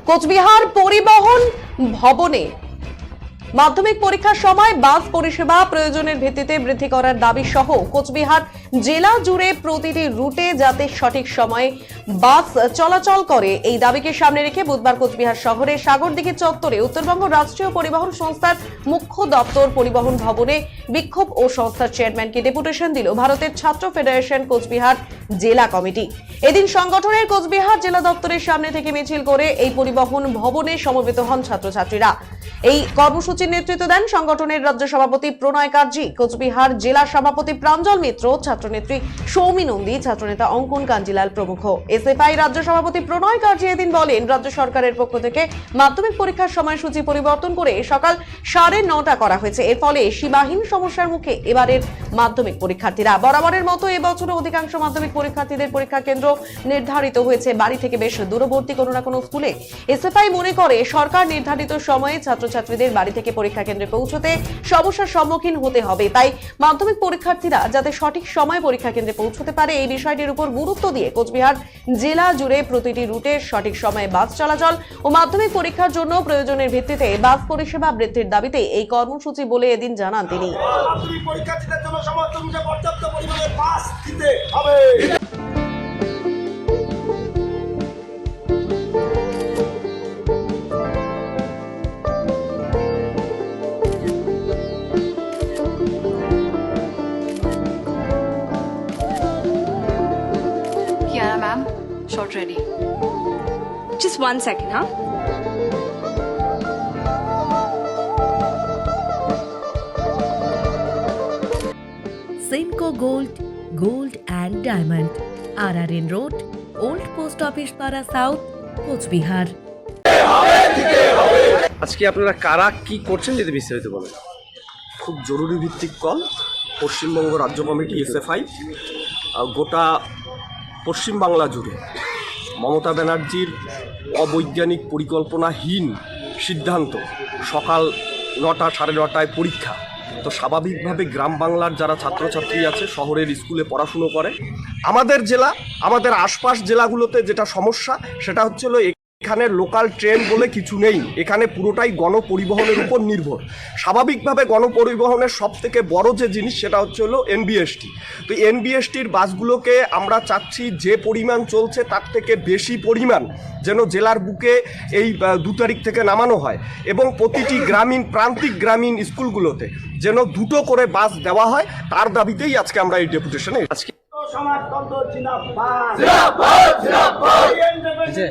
কোচবিহার পরিবহন ভবনে মাধ্যমিক পরীক্ষার সময় বাস পরিষেবা প্রয়োজনের ভিত্তিতে বৃদ্ধি করার দাবি সহ কোচবিহার জেলা জুড়ে প্রতিটি রুটে যাতে সঠিক সময়ে বাস চলাচল করে এই দাবিকে সামনে রেখে বুধবার কোচবিহার শহরের সাগরদিঘি চত্বরে উত্তরবঙ্গ রাষ্ট্রীয় পরিবহন সংস্থার মুখ্য দপ্তর পরিবহন ভবনে বিক্ষোভ ও সংস্থার চেয়ারম্যানকে ডেপুটেশন দিল ভারতের ছাত্র ফেডারেশন কোচবিহার জেলা কমিটি। এদিন সংগঠনের কোচবিহার জেলা দপ্তরের সামনে থেকে মিছিল করে এই পরিবহন ভবনে সমবেত হন ছাত্রছাত্রীরা। এই কর্মসূচির নেতৃত্ব দেন সংগঠনের রাজ্য সভাপতি প্রণয় কার্জি, কোচবিহার জেলা সভাপতি প্রাঞ্জল মিত্র, ছাত্রনেত্রী সৌমি নন্দী, ছাত্রনেতা অঙ্কন কাঞ্জিলাল প্রমুখ। এসএফআই রাজ্য সভাপতি প্রণয় কার্জি এদিন বলেন, রাজ্য সরকারের পক্ষ থেকে মাধ্যমিক পরীক্ষার সময়সূচি পরিবর্তন করে সকাল 9:30 করা হয়েছে। এর ফলে সীমাহীন সমস্যার মুখে এবারের মাধ্যমিক পরীক্ষার্থীরা। বরাবরের মতো এবছরও অধিকাংশ মাধ্যমিক পরীক্ষার্থীদের পরীক্ষা কেন্দ্র নির্ধারিত হয়েছে বাড়ি থেকে বেশ দূরবর্তী কোনো না কোনো স্কুলে। এসএফআই মনে করে সরকার নির্ধারিত সময়ে ছাত্রছাত্রীদের বাড়ি থেকে পরীক্ষা কেন্দ্রে পৌঁছতে সমস্যার সম্মুখীন হতে হবে, তাই মাধ্যমিক পরীক্ষার্থীরা যাতে সঠিক সময়ে পরীক্ষা কেন্দ্রে পৌঁছতে পারে এই বিষয়টির উপর গুরুত্ব দিয়ে কোচবিহার জেলা জুড়ে প্রতিটি রুটে সঠিক সময়ে বাস চলাচল ও মাধ্যমিক পরীক্ষার জন্য প্রয়োজনের ভিত্তিতে বাস পরিষেবা বৃদ্ধির দাবিতে এই কর্মসূচি বলে এদিন জানান তিনি। Yeah, ma'am. Short ready. Just 1 second, huh? Simco Gold and Diamond, RRN Road, Old Post Office Para South, Cooch Behar. আজকে আপনারা কারা কি করছেন যদি বিস্তারিত বলেন। খুব জরুরি ভিত্তিক কল। পশ্চিমবঙ্গ রাজ্য কমিটি এসএফআই গোটা পশ্চিমবাংলা জুড়ে মমতা ব্যানার্জির অবৈজ্ঞানিক পরিকল্পনাহীন সিদ্ধান্ত, সকাল 9টা 9:30 পরীক্ষা। তো স্বাভাবিকভাবে গ্রাম বাংলার যারা ছাত্রছাত্রী আছে শহরের স্কুলে পড়াশুনো করে, আমাদের জেলা আমাদের আশপাশ জেলাগুলোতে যেটা সমস্যা সেটা হচ্ছে এখানে লোকাল ট্রেন বলে কিছু নেই, এখানে পুরোটাই গণপরিবহনের উপর নির্ভর। স্বাভাবিকভাবে গণপরিবহনের সব থেকে বড় যে জিনিস সেটা হচ্ছে এনবিএসটি। তো এনবিএসটির বাসগুলোকে আমরা চাচ্ছি যে পরিমাণ চলছে তার থেকে বেশি পরিমাণ যেন জেলার বুকে এই 2 তারিখ থেকে নামানো হয় এবং প্রতিটি প্রান্তিক গ্রামীণ স্কুলগুলোতে যেন 2টো করে বাস দেওয়া হয়, তার দাবিতেই আজকে আমরা এই ডেপুটেশনে আজকে সমাজতন্ত্র জিন্দাবাদ, জিন্দাবাদ, জিন্দাবাদ।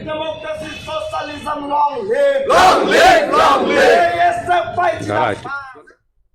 Democracy socialism long live, long live, long live. SFI জিন্দাবাদ।